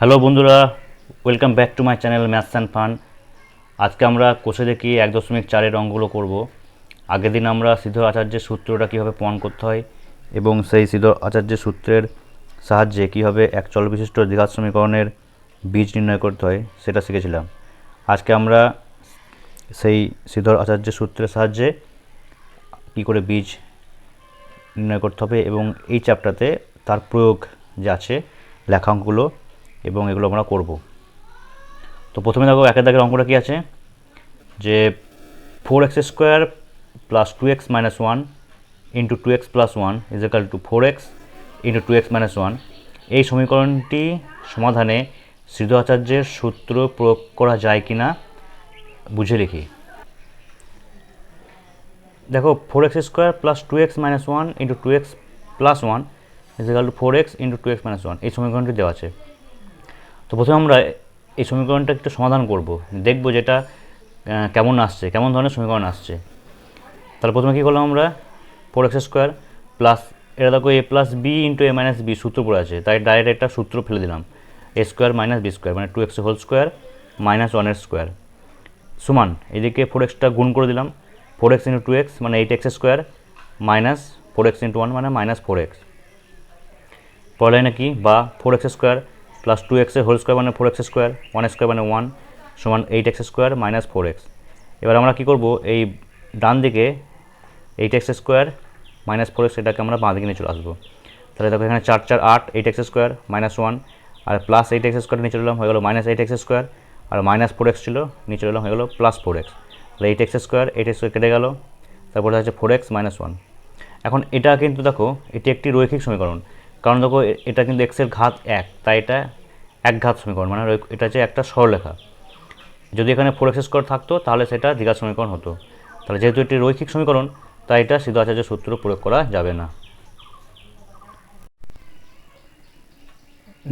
Hello বন্ধুরা, welcome back to my channel maths and fun. আজকে আমরা কোষে দেখি 1.4-এর অঙ্কগুলো করব। আগের দিন আমরা শ্রীধর আচার্যের সূত্রটা কীভাবে প্রমাণ করতে হয় এবং সেই শ্রীধর আচার্যের সূত্রের সাহায্যে কীভাবে এক চল বিশিষ্ট দ্বিঘাত সমীকরণের বীজ নির্ণয় করতে হয় সেটা শিখেছিলাম। আজকে আমরা সেই শ্রীধর আচার্যের সূত্রের সাহায্যে কী করে বীজ নির্ণয় করতে হবে এবং এই চ্যাপ্টারতে তার প্রয়োগ যে আছে লেখাঙ্কগুলো এবং এগুলো আমরা করব। তো প্রথমে দেখো একের দাগের অঙ্কটা কী আছে, যে 4x² + 2x - 1 × 2x + 1 = 4x × 2x - 1। এই সমীকরণটি সমাধানে শ্রীধর আচার্যের সূত্র প্রয়োগ করা যায় কি না বুঝে লিখি। দেখো 4x² + 2x - 1 × 2x + 1 = 4x × 2x - 1 এই সমীকরণটি দেওয়া আছে। তো প্রথমে আমরা এই সমীকরণটা একটু সমাধান করব, দেখব যেটা কেমন আসছে, কেমন ধরনের সমীকরণ আসছে। তাহলে প্রথমে কী করলাম আমরা, 4x² প্লাস এটা দেখো a + b × a - b সূত্র পড়ে আছে, তাই ডাইরেক্ট একটা সূত্র ফেলে দিলাম, a² - b² মানে 2x² - 1² সমান এদিকে 4xটা গুণ করে দিলাম, 4x × 2x মানে 8x² মাইনাস 4x × 1 মানে -4x। পরের লাইনে কি, বা 4x² + 2x² মানে 4x², 1² মানে 1 সমান 8x² - 4x। এবার আমরা কি করব, এই ডান দিকে 8x² - 4x এটাকে আমরা বাঁ দিকে নিয়ে চলে আসবো। তাহলে দেখো এখানে 4 4 8, 8x² - 1 আর প্লাস 8x² নিয়ে চলে এলাম, হয়ে গেল -8x² আর -4x ছিল নিয়ে চলে এলাম, হয়ে গেল +4x। তাহলে 8x² 8x² কেটে গেল, তারপরে হচ্ছে 4x - 1। এখন এটা কিন্তু দেখো এটি একটি রৈখিক সমীকরণ, কারণ দেখো এটা কিন্তু x এর ঘাত 1, তাই এটা একঘাত সমীকরণ, মানে এটা হচ্ছে একটা সরলরেখা। যদি এখানে 4x² থাকতো তাহলে সেটা দ্বিঘাত সমীকরণ হতো। তাহলে যেহেতু এটি রৈখিক সমীকরণ তাই এটা শ্রীধর আচার্যের সূত্র প্রয়োগ করা যাবে না।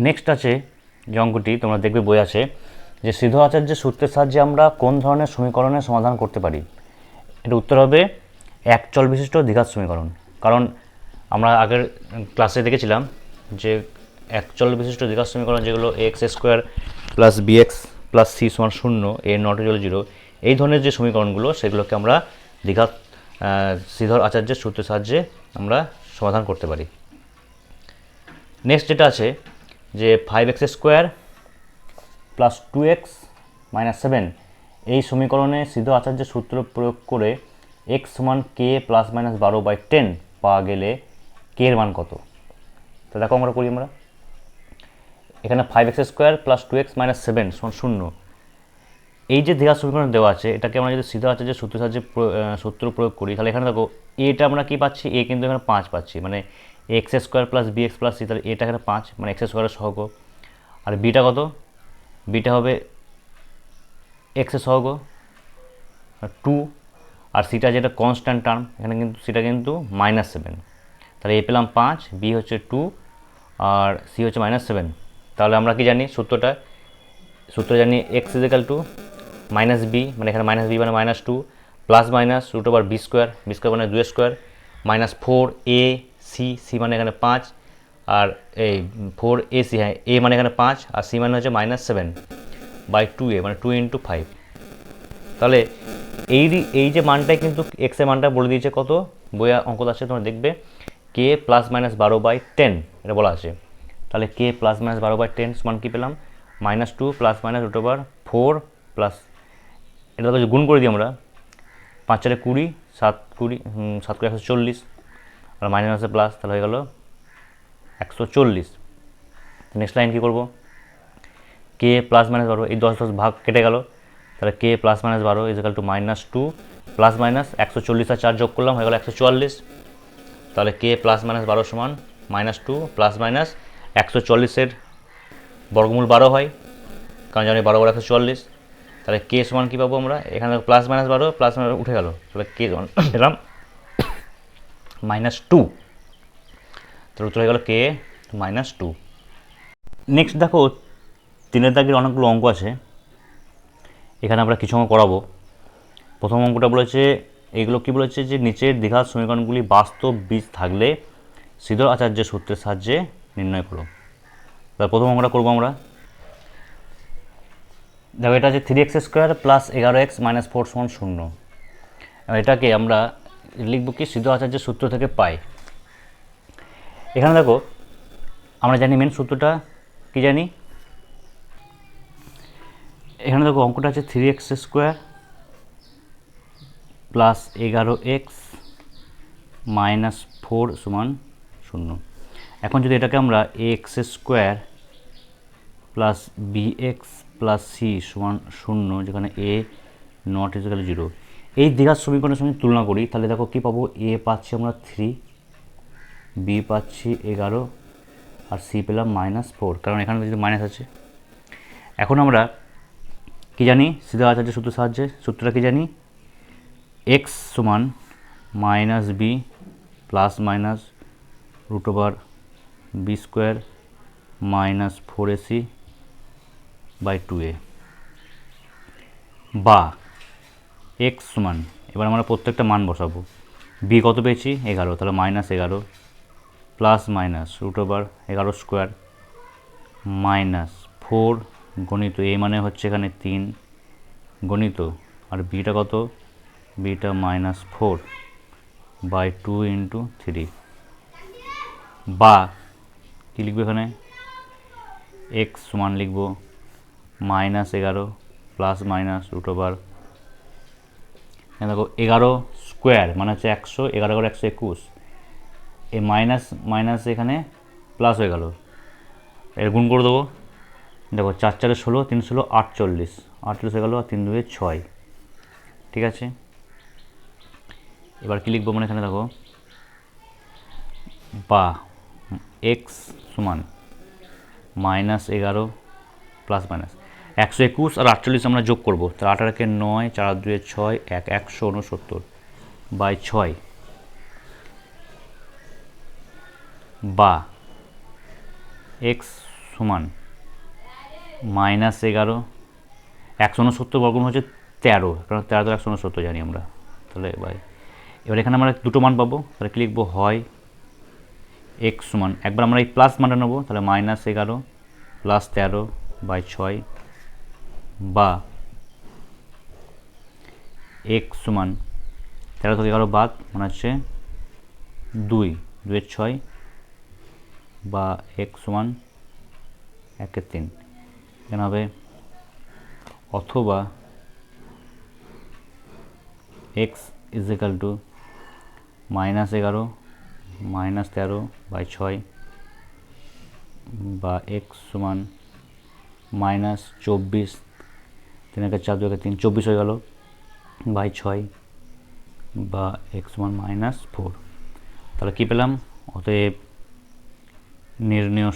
নেক্সট আছে যে অঙ্কটি তোমরা দেখবে বই আছে, যে শ্রীধর আচার্যের সূত্রের সাহায্যে আমরা কোন ধরনের সমীকরণের সমাধান করতে পারি। এটা উত্তর হবে এক চল বিশিষ্ট দ্বিঘাত সমীকরণ। কারণ আমরা আগের ক্লাসে দেখেছিলাম যে এক চল বিশিষ্ট দ্বিঘাত সমীকরণ যেগুলো ax² + bx + c = 0, a ≠ 0, এই ধরনের যে সমীকরণগুলো সেগুলোকে আমরা দ্বিঘাত শ্রীধর আচার্যের সূত্রের সাহায্যে আমরা সমাধান করতে পারি। নেক্সট যেটা আছে যে 5x² + 2x - 7 এই সমীকরণে শ্রীধর আচার্যের সূত্র প্রয়োগ করে x = k ± 12/10 পাওয়া গেলে k এর মান কত। তো দেখো আমরা করি, আমরা এখানে 5x² + 2x - 7 = 0, এই যে দ্বিঘাত সমীকরণ দেওয়া আছে এটাকে আমরা যদি শ্রীধর আচার্যের সূত্রের সাহায্যে সূত্র প্রয়োগ করি, তাহলে এখানে দেখো এটা আমরা কি পাচ্ছি, a কিন্তু এখানে 5 পাচ্ছি, মানে x² + bx + c, তাহলে এটা এখানে 5 মানে x² এর সহগ। আর বিটা কত, বিটা হবে x এর সহগ 2, আর সিটা যেটা কনস্ট্যান্ট টার্ম এখানে কিন্তু সিটা কিন্তু -7। তাহলে a পেলাম 5, b হচ্ছে 2 আর c হচ্ছে -7। তাহলে আমরা কি জানি সূত্র জানি x = -b, মানে এখানে -b মানে -2 প্লাস মাইনাস √b², b² মানে 2² -4ac, c মানে এখানে 5 আর এই 4ac, হ্যাঁ a মানে এখানে 5 আর c মানে হচ্ছে -7/2a মানে 2 × 5। তাহলে এই যে মানটাই কিন্তু x এর মানটা বলে দিয়েছে কত, বইয়া অঙ্ক আছে তোমরা দেখবে k ± 12/10 এটা বলা আছে। তাহলে k ± 12/10 সমান কী পেলাম, -2 ± √4 প্লাস এটা তো গুণ করে দিই আমরা, 5 4 20, 7 20 7 × 140 আর মাইনাস আছে প্লাস, তাহলে হয়ে গেল 140। নেক্সট লাইন কী করবো, k ± 12, এই 10 10 ভাগ কেটে গেল, তাহলে k ± 12 = -2 প্লাস মাইনাস 140 আর 4 যোগ করলাম, হয়ে গেল 140। তাহলে k ± 12 সমান -2 প্লাস মাইনাস 140-এর বর্গমূল 12 হয়, কারণ জানি 12 × 140। তাহলে k সমান কী পাবো আমরা, এখানে প্লাস মাইনাস 12 প্লাস মাইনাস উঠে গেল, তাহলে k সমান পেলাম -2। তাহলে উত্তর হয়ে গেল k -2। নেক্সট দেখো 3-এর দাগের অনেকগুলো অঙ্ক আছে, এখানে আমরা কিছু অঙ্ক করাবো। প্রথম অঙ্কটা বলেছে, এইগুলো কি বলেছে, যে নিচের দ্বিঘাত সমীকরণগুলি বাস্তব বীজ থাকলে শ্রীধর আচার্যের সূত্রের সাহায্যে নির্ণয় করো। তাহলে প্রথম অঙ্কটা করবো আমরা। দেখো এটা আছে 3x² প্লাস 11x মাইনাস 4 সমান 0। এটাকে আমরা লিখব কি সিদ্ধ আচার্যের সূত্র থেকে পাই। এখানে দেখো আমরা জানি মেন সূত্রটা কি জানি, এখানে দেখো অঙ্কটা আছে 3x² প্লাস 11x মাইনাস 4 সমান 0। এখন যদি এটাকে আমরা ax² plus bx plus c সমান 0, যেখানে a নট ইকুয়াল 0, এই দ্বিঘাত সমীকরণের সঙ্গে তুলনা করি, তাহলে দেখো কী পাবো, a পাচ্ছি আমরা 3, b পাচ্ছি 11 আর c পেলাম -4, কারণ এখানে যদি মাইনাস আছে। এখন আমরা কি জানি সিদ্ধ আচার্য সূত্রের সাহায্যে, সূত্রটা কি জানি, x সমান -b plus minus √b² minus 4ac by 2a, বা x সমান, এবার আমরা প্রত্যেকটা মান বসাবো। b কত পেয়েছি 11, তাহলে -11 প্লাস মাইনাস √11² মাইনাস 4 গণিত a মানে হচ্ছে এখানে 3 গণিত, আর বিটা কত, বিটা -4 বাই 2 × 3, বা কী লিখবো এখানে, x সমান লিখব -11 প্লাস মাইনাস √, দেখো 11² মানে হচ্ছে 100, 11 × 121, এই মাইনাস মাইনাস এখানে প্লাস হয়ে গেল, এর গুণ করে দেবো। দেখো 4 4 16, 3 16 48, 48 হয়ে গেল, আর 3 2 6, ঠিক আছে। এবার কী লিখবো, মানে এখানে দেখো বা x সমান -11 প্লাস মাইনাস 121 আর 48 আমরা যোগ করবো, তাহলে 8 × 9, 4 2 6, 169 বাই 6, বা x সমান -11, 169 বর্গমূল হচ্ছে 13, কারণ 13 তো 169 জানি আমরা, তাহলে বাই, এবার এখানে আমরা দুটো মান পাবো, তাহলে কী লিখবো, হয় x সমান, একবার আমরা এই প্লাস মানটা নেবো, তাহলে -11 প্লাস 13 বাই 6, বা x সমান 13 থেকে 11 বাদ মানে হচ্ছে 2 2 6, বা x সমান 1 3, এখানে হবে, অথবা x is equal to -11 -13 by 6, বা x সমান -24, 3 × 4 2 × 3 24 হয়ে গেল বাই 6, বা x সমান -4। তাহলে কী পেলাম, অতএব নির্ণেয়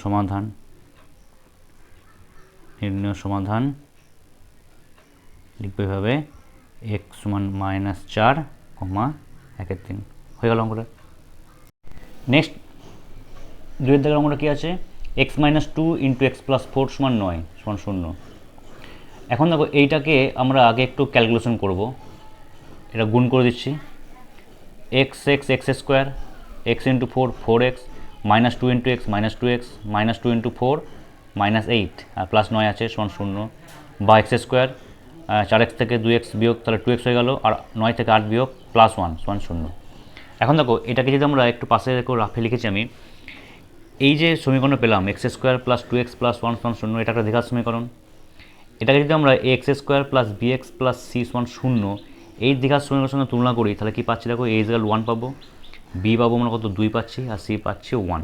সমাধান লিখবে এভাবে, x সমান -4, 1 3, হয়ে গেল অঙ্কটা। নেক্সট 2 এর দাগের অঙ্কটা কী আছে, x - 2 × x + 4 সমান 9 সমান 0। এখন দেখো এইটাকে আমরা আগে একটু ক্যালকুলেশন করব, এটা গুণ করে দিচ্ছি, x x² x × 4 4x, -2 × x -2x, -2 × 4 -8, আর প্লাস 9 আছে সমান 0, বা x², 4x থেকে 2x বিয়োগ, তাহলে 2x হয়ে গেল, আর 9 থেকে 8 বিয়োগ +1 সমান 0। এখন দেখো এটাকে যদি আমরা একটু পাশে রেখে রাফে লিখেছি আমি, এই যে সমীকরণ পেলাম x² + 2x + 1 সমান 0, এটা একটা দ্বিঘাত সমীকরণ। এটাকে যদি আমরা ax² + bx + c সমান 0, এই দ্বিঘাত সমীকরণের সঙ্গে তুলনা করি, তাহলে কী পাচ্ছি, দেখো a = 1 পাবো, b পাবো আমরা কত 2 পাচ্ছি, আর c পাচ্ছি 1।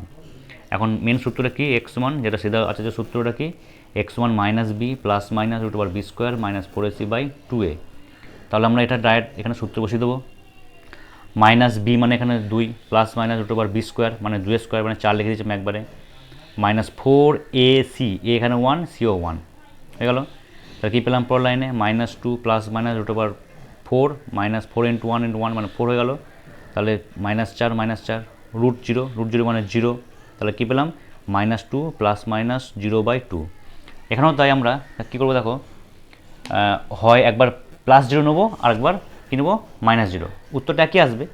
এখন মেন সূত্রটা কি, x সমান, যেটা সিদ্ধ আচার্য সূত্রটা কি, x সমান -b plus minus √b² minus 4ac by 2a। তাহলে আমরা এটা ডাইরেক্ট এখানে সূত্র বসিয়ে দেবো, -b মানে এখানে 2 প্লাস মাইনাস √b² মানে 2a² মানে 4 লিখে দিচ্ছি আমি একবারে, -4ac, a এখানে 1, cও 1 হয়ে গেল। তাহলে কী পেলাম পর লাইনে, -2 প্লাস মাইনাস √4 -4 × 1 × 1 মানে 4 হয়ে গেল, তাহলে -4 -4 √0, √0 মানে 0, তাহলে কী পেলাম, -2 প্লাস মাইনাস 0/2। এখানেও তাই আমরা কী করবো, দেখো হয় একবার +0 নেবো, আর একবার কী নেবো, -0, উত্তরটা একই আসবে।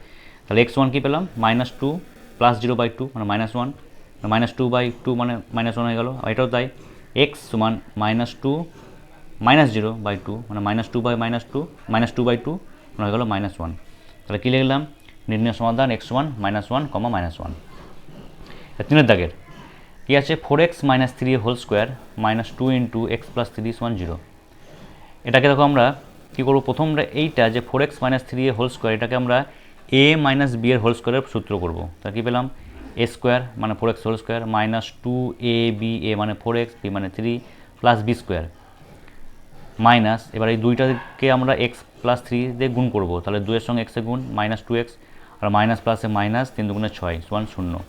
তাহলে x1 কী পেলাম, -2 প্লাস 0/2 মানে -1, -2/2 মানে -1 হয়ে গেল। এটাও তাই, x সমান -2 -0/2 মানে -2/-2 মানে হয়ে গেল -1। তাহলে কী লিখলাম, নির্ণয় সমাধান x সমান -1, -1। তিনের দাগের কী আছে, 4x - 3 হোল স্কোয়ার -2 × x + 3 = 0। এটাকে দেখো আমরা কী করবো, প্রথম এইটা যে 4x - 3 হোল স্কোয়ার এটাকে আমরা a - b এর হোল স্কোয়ারের সূত্র করব। তা কী পেলাম, a স্কোয়ার মানে 4x হোল স্কোয়ার -2ab মানে 4x, b মানে 3 প্লাস b স্কোয়ার মাইনাস, এবার এই দুইটাকে আমরা x + 3 দিয়ে গুণ করব। তাহলে 2 এর সঙ্গে x এ গুণ -2x আর মাইনাস প্লাসে মাইনাস, 3 × 6 = 0।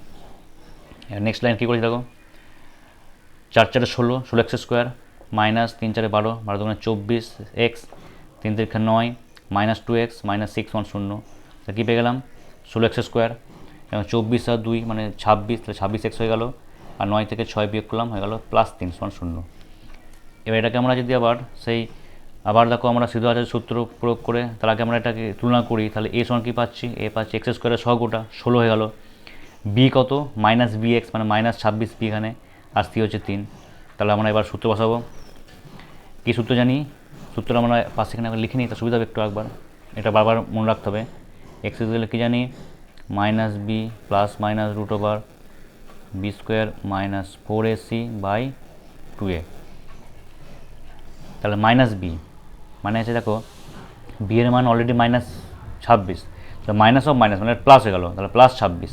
নেক্সট লাইন কী করেছি দেখো, 4 × 4 = 16, 16x square minus 3 × 4 = 12, 12 × 24 x, 3 × 3 = 9 -2x -6 = 0। তা কী পেয়ে গেলাম, 16x স্কোয়ার এবং 24 আর 2 মানে 26, তাহলে 26x হয়ে গেল, আর 9 থেকে 6 বিয়োগ করলাম হয়ে গেল +3 = 0। এবার এটাকে আমরা যদি আবার দেখো আমরা সিধু আচার্য সূত্র প্রয়োগ করে তার আগে আমরা এটাকে তুলনা করি, তাহলে a সমান কী পাচ্ছি, a পাচ্ছি x স্কোয়ারের সহগটা 16 হয়ে গেল, b কত -bx মানে -26b এখানে, আর c হচ্ছে 3। তাহলে আমরা এবার সূত্র বসাবো। কী সূত্র জানি, সূত্র আমরা পাশে এখানে লিখে নিই, তা সুবিধা হবে একটু একবার, এটা বারবার মনে রাখতে হবে। x দিলে কী জানি, -b ± √b² -4ac/2a। তাহলে -b মানে আছে দেখো, b এর মান অলরেডি -26, তো মাইনাস অফ মাইনাস মানে প্লাস হয়ে গেল, তাহলে +26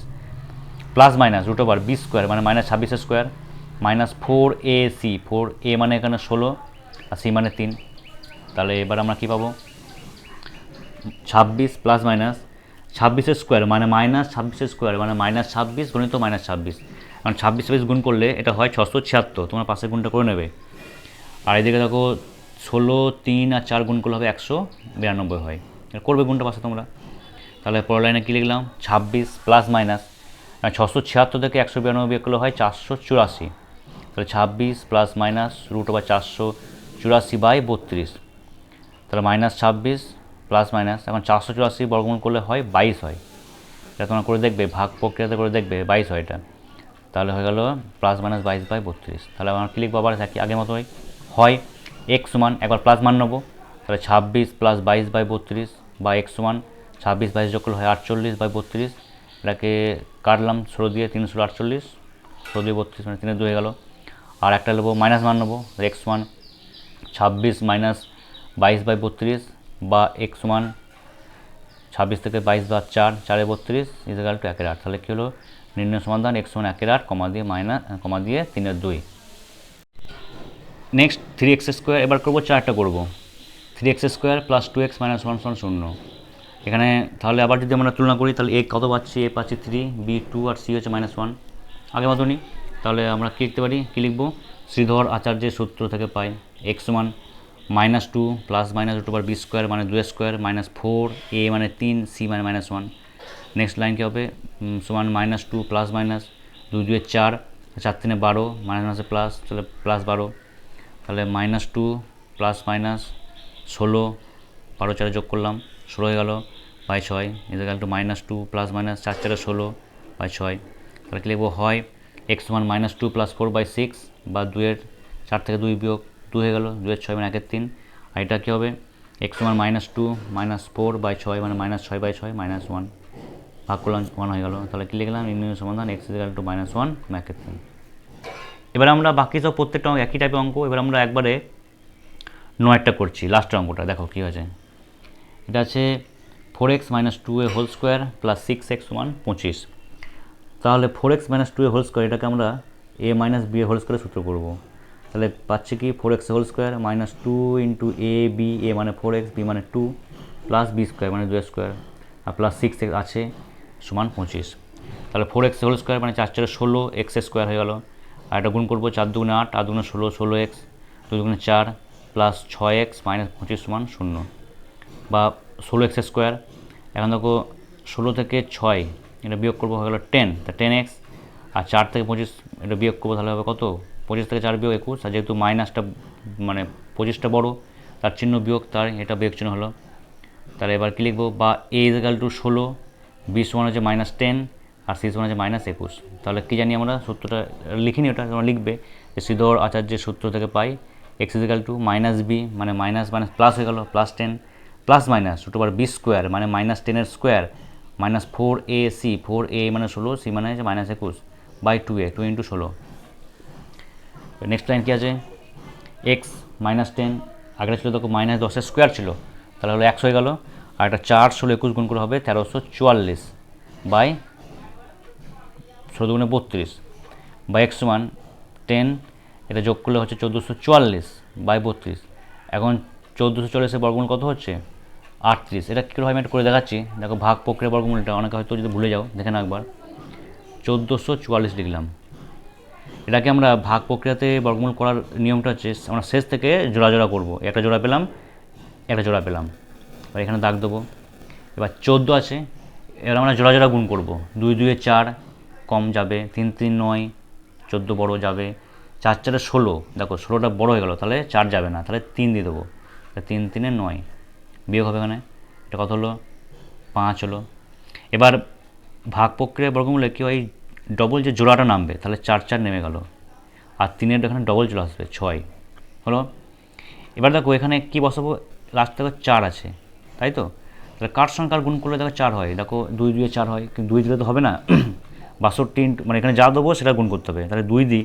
প্লাস মাইনাস √b² মানে -26 স্কোয়ার -4ac, 4a মানে এখানে 16 আর c মানে 3। তাহলে এবার আমরা কী পাবো, 26 প্লাস মাইনাস 26 স্কোয়ার মানে -26 স্কোয়ার মানে -26 গণিত -26, কারণ 26 গুণ করলে এটা হয় 676, তোমরা পাশের গুণটা করে নেবে। আর এদিকে দেখো 16, 3 আর 4 গুণ করলে হবে 192 হয়, করবে গুণটা পাশে তোমরা। তাহলে পরের লাইনে কী লিখলাম, 26 প্লাস মাইনাস 676 থেকে 192 বিয়োগ করলে হয় 484, তাহলে 26 প্লাস মাইনাস √484/32, তাহলে -26 প্লাস মাইনাস এখন 484 বর্গমূল করলে হয় 22 হয়। এটা তোমরা করে দেখবে, ভাগ প্রক্রিয়াতে করে দেখবে 22 হয় এটা। তাহলে হয়ে গেল +-22/32। তাহলে আমরা কী লিখবো, আবার থাকি আগের মতোই, হয় x সমান একবার প্লাস মান নেবো, তাহলে 26 + 22/32 বা x সমান 26 22 যোগ করলে হয় 48/32। এটাকে কাটলাম 16 দিয়ে, 3 × 48, 16 দিয়ে 32 মানে 3 2 হয়ে গেল। আর একটা নেবো মাইনাস মান নেবো, x সমান 26 - 22/32 বা x সমান 26 থেকে 22 বাদ 4, 4 × 32 = 1/8। তাহলে কী হলো, নির্ণয় সমাধান x সমান 1/8, কমা দিয়ে 3/2। নেক্সট 3x স্কোয়ার, এবার করবো 4টা করবো, 3x স্কোয়ার প্লাস 2x - 1 = 0। এখানে তাহলে আবার যদি আমরা তুলনা করি, তাহলে a কত পাচ্ছি, a পাচ্ছি 3, b 2 আর c হচ্ছে -1 আগের মতনই। তাহলে আমরা কী লিখতে পারি, কী লিখবো, শ্রীধর আচার্যের সূত্র থেকে পাই x সমান -2 প্লাস মাইনাস √b² মানে 2 স্কোয়ার -4a মানে 3, c মানে -1। নেক্সট লাইন কী হবে, সমান -2 প্লাস মাইনাস 2 2 4, 4 3 12 মাইনাসে প্লাস, তাহলে +12, তাহলে -2 প্লাস মাইনাস 16, 12 4 যোগ করলাম 16 হয়ে গেল বাই 6 = -2 প্লাস মাইনাস 4 4 16/6। তাহলে কী লিখবো, হয় x সমান -2 প্লাস 4/6 বা 2-এর 4 থেকে 2 বিয়োগ 2 হয়ে গেল, 2-এর 6 মানে 1-এর 3। আর এটা কী হবে, x সমান -2 - 4/6 মানে -6/6 -1, ভাগ করলাম 1 হয়ে গেল। তাহলে কী লিখলাম, নির্ণয় সমাধান x = -1, 1/3। এবার আমরা বাকি সব প্রত্যেকটা একই টাইপের অঙ্ক, এবার আমরা একবারে 9টা করছি, লাস্টের অঙ্কটা দেখো কী হয়েছে। এটা আছে 4x - 2a whole square plus 6x = 25। তাহলে 4x - 2a হোল স্কোয়ার এটাকে আমরা a - b হোল স্কোয়ারের সূত্র করব। তাহলে পাচ্ছি কি, 4x whole square -2 × ab, a মানে 4x, b মানে 2 প্লাস b² মানে 2 স্কোয়ার আর প্লাস 6x আছে সমান 25। তাহলে 4x হোল স্কোয়ার মানে 4 4 16 x স্কোয়ার হয়ে গেল। আর এটা গুণ করবো, 4 2 8, 8 2 16, 16x, 2 2 4 প্লাস 6x মাইনাস 25 সমান 0 বা 16x স্কোয়ার। এখন দেখো 16 থেকে 6 এটা বিয়োগ করবো, হয়ে গেলো 10, তা 10x, আর 4 থেকে 25 এটা বিয়োগ করবো, তাহলে হবে কত, 25 থেকে 4 বিয়োগ 21, আর যেহেতু মাইনাসটা মানে 25টা বড়ো তার চিহ্ন বিয়োগ, তার এটা বিয়োগ চিহ্ন হলো। তাহলে এবার কী লিখবো, বা a = 16, b সমান হচ্ছে -10 আর c সমান হচ্ছে -21। তাহলে কী জানি আমরা, সূত্রটা লিখিনি, ওটা তোমরা লিখবে যে শ্রীধর আচার্যের সূত্র থেকে পাই x is equal to minus b মানে মাইনাস মাইনাস প্লাস হয়ে গেল plus 10 plus minus √ b square মানে -10 স্কোয়ার মাইনাস 4ac 4a মানে 16 c মানে হচ্ছে -21 বাই 2a 2 × 16। নেক্সট লাইন কী আছে এক্স -10 আগেটা ছিল দেখো -10 স্কোয়ার ছিল তাহলে হলো 100 হয়ে গেল আর একটা 4 16 21 গুণ করে হবে 1344 বাই 16 × 32 বাই এক্স সমান 10 এটা যোগ করলে হচ্ছে 1444 বাই 32। এখন 1444 এর বর্গমূল কত হচ্ছে 38। এটা কী করে হয় আমি একটু করে দেখাচ্ছি। দেখো ভাগ প্রক্রিয়া বর্গমূলটা অনেকে হয়তো যদি ভুলে যাও দেখে না একবার 1444 লিখলাম। এটাকে আমরা ভাগ প্রক্রিয়াতে বর্গমূল করার নিয়মটা হচ্ছে আমরা শেষ থেকে জোড়া জোড়া করবো। একটা জোড়া পেলাম একটা জোড়া পেলাম এবার এখানে দাগ দেবো। এবার 14 আছে এবার আমরা জোড়া জোড়া গুণ করবো 2 2 এ 4 কম যাবে 3 3 9 14 বড় যাবে 4 4 এ 16 দেখো 16টা বড় হয়ে গেল তাহলে 4 যাবে না তাহলে 3 দিয়ে দেবো 3 3 এ 9 বিয়োগ হবে এখানে এটা কত হলো 5 হলো। এবার ভাগ প্রক্রিয়া বর্গমূলে কি হয় ডবল যে জোড়াটা নামবে তাহলে 4 4 নেমে গেল আর 3-এর এখানে ডবল চলে আসবে 6 হলো। এবার দেখো এখানে কি বসাবো লাস্ট থেকে 4 আছে তাই তো তাহলে কার সঙ্গে কার গুণ করলে দেখো 4 হয় দেখো 2 2 এ 4 হয় কিন্তু 2 দিলে তো হবে না 62 মানে এখানে যা দেবো সেটা গুণ করতে হবে তাহলে 2 দিই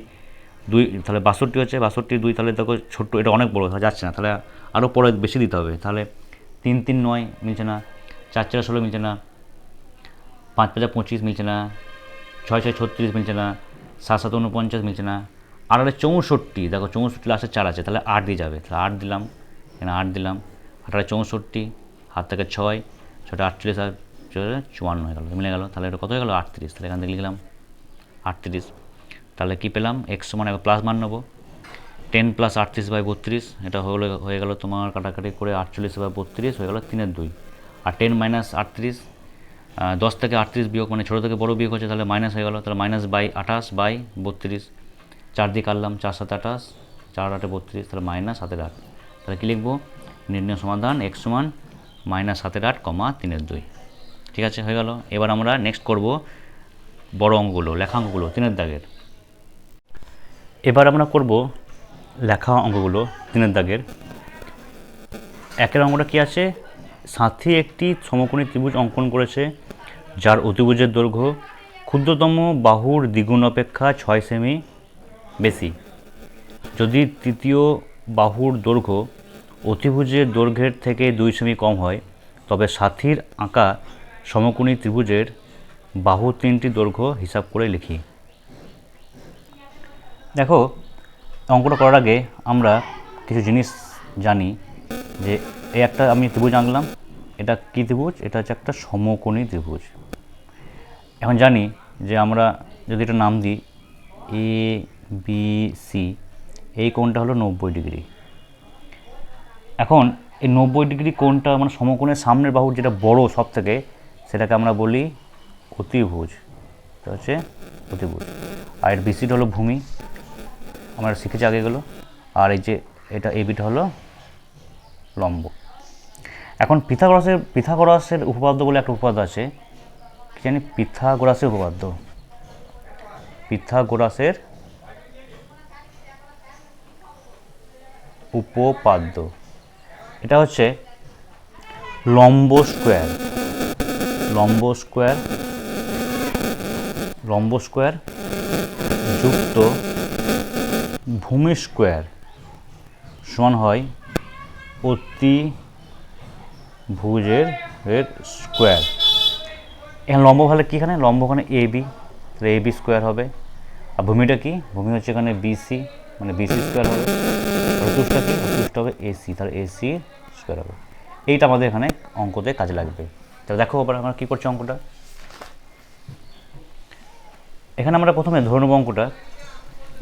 2 তাহলে 62 হচ্ছে 62 2 তাহলে দেখো ছোট্ট এটা অনেক বড় যাচ্ছে না তাহলে আরও পরে বেশি দিতে হবে তাহলে 3 3 9 মিলছে না 4 4 16 মিলছে না 5 5 25 মিলছে না 6 6 36 মিলছে না 7 7 49 মিলছে না আর 64 দেখো 64 লাস্টে 4 আছে তাহলে 8 দিয়ে যাবে তাহলে 8 দিলাম এখানে 8 দিলাম 8 64 হাত থেকে 6 6 48 আর 54 হয়ে গেল মিলে গেল তাহলে এটা কত হয়ে গেল 38। তাহলে এখান থেকে লিখলাম 38। তাহলে কী পেলাম এক্স সমান একবার প্লাস মান নেবো 10 + 38 বাই 32 এটা হয়ে গেল তোমার কাটাকাটি করে 48 বাই 32 হয়ে গেল 3 এর 2 আর 10 - 38 10 থেকে 38 বিয়োগ মানে ছোটো থেকে বড়ো বিয়োগ হচ্ছে তাহলে মাইনাস হয়ে গেল তাহলে -28/32 4 দিয়ে কাটলাম 4 7 28 4 8 32 তাহলে -7/8 তাহলে কী লিখবো নির্ণয় সমাধান এক্স সমান -7/8, 3/2। ঠিক আছে হয়ে গেল। এবার আমরা নেক্সট করব বড় অঙ্কগুলো লেখা অঙ্কগুলো 3-এর দাগের। এবার আমরা করব লেখা অঙ্কগুলো 3-এর দাগের। 1-এর অঙ্কটা কী আছে সাথী একটি সমকোণী ত্রিভুজ অঙ্কন করেছে যার অতিভুজের দৈর্ঘ্য ক্ষুদ্রতম বাহুর দ্বিগুণ অপেক্ষা 6 সেমি বেশি। যদি তৃতীয় বাহুর দৈর্ঘ্য অতিভুজের দৈর্ঘ্যের থেকে 2 সেমি কম হয় তবে সাথীর আঁকা সমকোণী ত্রিভুজের বাহু 3টি দৈর্ঘ্য হিসাব করে লিখি। দেখো অঙ্কটা করার আগে আমরা কিছু জিনিস জানি যে এই একটা আমি ত্রিভুজ আঁকলাম এটা কী ত্রিভুজ এটা হচ্ছে একটা সমকোণী ত্রিভুজ। এখন জানি যে আমরা যদি এটা নাম দিই ABC এই কোণটা হলো 90 ডিগ্রি। এখন এই 90 ডিগ্রি কোণটা মানে সমকোণের সামনের বাহুর যেটা বড় সব থেকে সেটাকে আমরা বলি অতিভুজ। এটা হচ্ছে অতিভুজ আর এর বিসিটা হলো ভূমি আমরা শিখেছি আগে গেলো আর এই যে এটা এবিটা হলো লম্ব। এখন পিথাগোরাসের উপপাদ্য বলে একটা উপপাদ্য আছে কি জানি পিথাগোরাসের উপপাদ্য এটা হচ্ছে লম্ব স্কোয়ার যুক্ত ভূমি স্কোয়ার সমান হয় অতিভুজের স্কোয়ার। এখানে লম্ব হলে কি এখানে লম্ব ওখানে এবি তাহলে এবি স্কোয়ার হবে আর ভূমিটা কি ভূমি হচ্ছে এখানে বিসি মানে বিসি স্কোয়ার হবে চতুষ্টা কি চতুষ্টা হবে এসি তাহলে এসি স্কোয়ার হবে। এইটা আমাদের এখানে অঙ্কতে কাজে লাগবে। তাহলে দেখো আবার আমরা কী করছি অঙ্কটা এখানে আমরা প্রথমে ধরে নেব অঙ্কটা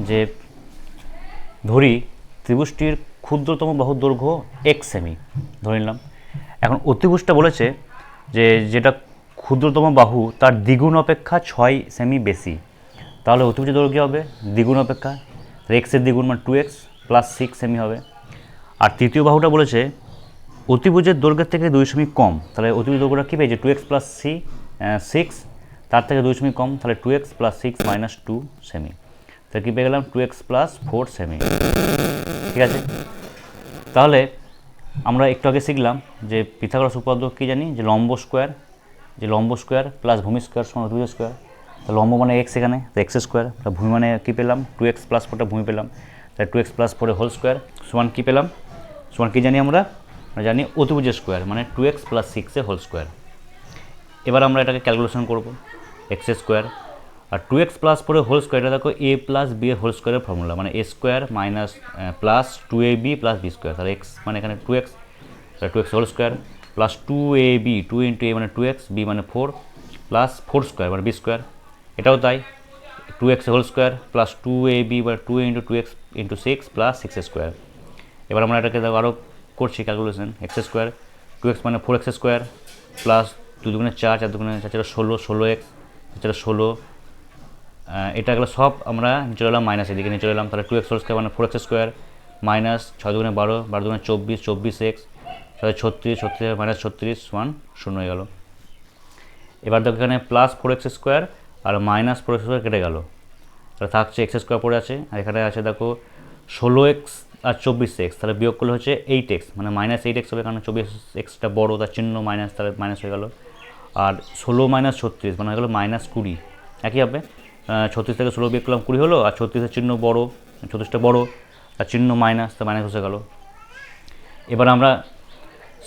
যে ধরি ত্রিভুজটির ক্ষুদ্রতম বাহুর দৈর্ঘ্য 1 সেমি ধরে নিলাম। এখন অতিভুজটা বলেছে যে যেটা ক্ষুদ্রতম বাহু তার দ্বিগুণ অপেক্ষা 6 সেমি বেশি তাহলে অতিভুজের দৈর্ঘ্য হবে দ্বিগুণ অপেক্ষা এক্সের দ্বিগুণ মানে 2x + 6 সেমি হবে। আর তৃতীয় বাহুটা বলেছে অতিভুজের দৈর্ঘ্যের থেকে 2 সেমি কম তাহলে অতিভুজ দৈর্ঘ্যটা কী পেয়েছে 2x + 6 তার থেকে 2 সেমি কম তাহলে 2x + 6 - 2 সেমি তাহলে কী পেয়ে গেলাম 2x + 4 সেমি। ঠিক আছে তাহলে আমরা একটু আগে শিখলাম যে পিথাগোরাস উপপাদ্য কী জানি, যে লম্ব স্কোয়ার প্লাস ভূমি স্কোয়ার সমান অতিভুজ স্কোয়ার। তো লম্ব মানে এক্স, এখানে তো এক্স স্কোয়ার, ভূমি মানে কী পেলাম 2x প্লাস 4টা ভূমি পেলাম, তাই 2x প্লাস 4 হোল স্কোয়ার সমান কী পেলাম, সমান কী জানি আমরা জানি অতিভুজ স্কোয়ার মানে 2x প্লাস 6 হোল স্কোয়ার। এবার আমরা এটাকে ক্যালকুলেশন করব, এক্স স্কোয়ার আর 2x প্লাস 4 হোল স্কোয়ার, এটা দেখো a প্লাস b এর হোল স্কোয়ারের ফর্মুলা, মানে a square minus plus 2ab plus b square, তাহলে এক্স মানে এখানে 2x, তাহলে 2x whole square plus 2ab, 2 into a মানে 2x, b মানে 4 প্লাস 4 স্কোয়ার মানে b স্কোয়ার, এটাও তাই 2x whole square plus 2ab বা 2 into 2x into 6 plus 6 square. এবার আমরা এটাকে আরও করছি ক্যালকুলেশন, এক্স স্কোয়ার 2x মানে 4x স্কোয়ার প্লাস 2 দুগুণে 4, 4 দুগুণে 4, 16x, 16, এটা গেলো সব আমরা চলে এলাম মাইনাস, এদিকে নিয়ে চলে এলাম, তাহলে 2x হোল স্কোয়ার মানে 4x স্কোয়ার মাইনাস 6 দুগুণে 12, 12 দুগুণে 24, 24x, তাহলে 36, 36 মাইনাস 36 সমান 0 হয়ে গেল। এবার দেখো এখানে প্লাস 4x স্কোয়ার আর মাইনাস 4x স্কোয়ার কেটে গেল, তাহলে থাকছে এক্স স্কোয়ার পড়ে আছে, আর এখানে আছে দেখো 16x আর 24x, তাহলে বিয়োগ করলে হচ্ছে 8x মানে মাইনাস 8x হবে, কারণ 24xটা বড়ো, তার চিহ্ন মাইনাস, তাহলে মাইনাস হয়ে গেল। আর 16 মাইনাস 36 মানে হয়ে গেলো মাইনাস 20, একই হবে 36 থেকে 16 বিয়োগ করলাম 20 হলো, আর 36এর চিহ্ন বড়ো, 36টা বড়ো আর চিহ্ন মাইনাস, তো মাইনাস হয়ে গেল। এবার আমরা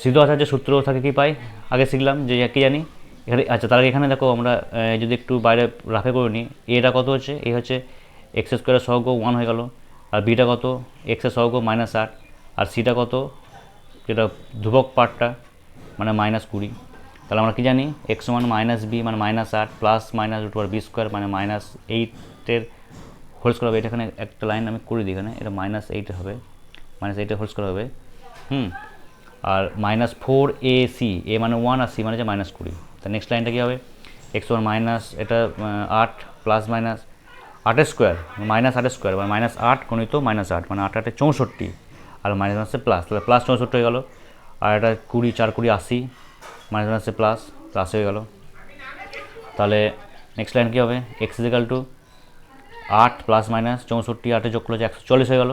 সিদ্ধ আচার্যের সূত্র থাকে কি পাই, আগে শিখলাম যে কী জানি এখানে, আচ্ছা তার আগে এখানে দেখো আমরা যদি একটু বাইরে রাফে করে নিই, এটা কত হচ্ছে, এ হচ্ছে এক্স স্কোয়ারের সহগ 1 হয়ে গেল, আর বিটা কত এক্সের সহগ -8, আর সিটা কত যেটা ধ্রুবক পার্টটা মানে -20, তাহলে আমরা কি জানি এক্স সমান মাইনাস বি মানে -8 প্লাস মাইনাস √b স্কোয়ার মানে -8 হোল স্কোয়ার হবে, এটা এখানে একটা লাইন আমি করে দিই, এখানে এটা -8 হবে, -8 হোল স্কোয়ার হবে, আর -4ac, a মানে 1 আর c মানে হচ্ছে -20, তা নেক্সট লাইনটা কী হবে এক্স সমান মাইনাস এটা 8 প্লাস মাইনাস 8 স্কোয়ার -8 স্কোয়ার মানে -8 গণিত -8 মানে 8 8 64, আর মাইনাস আছে প্লাস, তাহলে প্লাস 64 হয়ে গেল, আর এটা 20 4 20 80 মাইনাস আছে প্লাস, প্লাস হয়ে গেল। তাহলে নেক্সট লাইন কী হবে x is equal to 8 plus minus 64, 8 যোগ করলে 140 হয়ে গেল,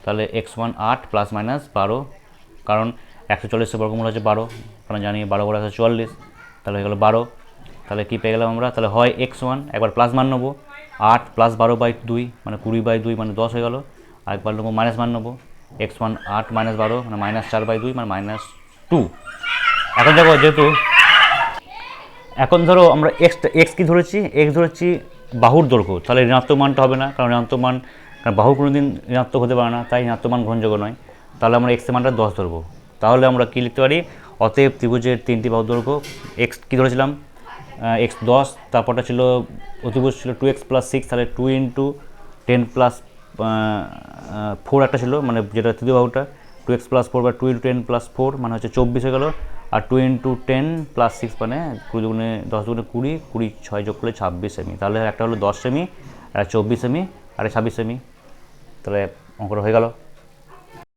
তাহলে এক্স ওয়ান 8 প্লাস মাইনাস 12, কারণ 140 বর্গমূল হচ্ছে 12, কারণ জানি 12 করে আছে 44, তাহলে হয়ে গেলো 12, তাহলে কী পেয়ে গেলাম আমরা, তাহলে হয় এক্স ওয়ান একবার প্লাস মান নেবো 8 প্লাস 12/2 মানে 20/2 মানে 10 হয়ে গেল, আর একবার নেবো মাইনাস মান নেবো এক্স ওয়ান 8 মাইনাস 12 মানে -4/2 মানে -2। এখন দেখো যেহেতু এখন ধরো আমরা এক্স কি ধরেছি, এক্স ধরেছি বাহুর দৈর্ঘ্য, তাহলে ঋণাত্মক মানটা হবে না, কারণ ঋণাত্মক মান, কারণ বাহু কোনো দিন ঋণাত্মক হতে পারে না, তাই ঋণাত্মক মান গ্রহণযোগ্য নয়, তাহলে আমরা এক্সের মানটা 10 ধরবো, তাহলে আমরা কী লিখতে পারি অতএব ত্রিভুজের 3টি বাহুর দৈর্ঘ্য, এক্স কী ধরেছিলাম এক্স 10, তারপরটা ছিল অতিভুজ ছিল 2x প্লাস 6, তাহলে 2 ইন্টু 10 প্লাস 4 একটা ছিল মানে যেটা তৃতীয় বাহুটা 2x প্লাস 4 বা 2 ইন্টু 10 প্লাস 4 মানে হচ্ছে 24 হয়ে গেল, আর 2 ইন্টু 10 প্লাস 6 মানে 20 দুগুণে 10 দুগুণে 20, 20 6 যোগ করলে 26 সেমি, তাহলে একটা হলো 10 সেমি, আর 24 সেমি, আর 26 সেমি, তাহলে অঙ্কটা হয়ে গেল।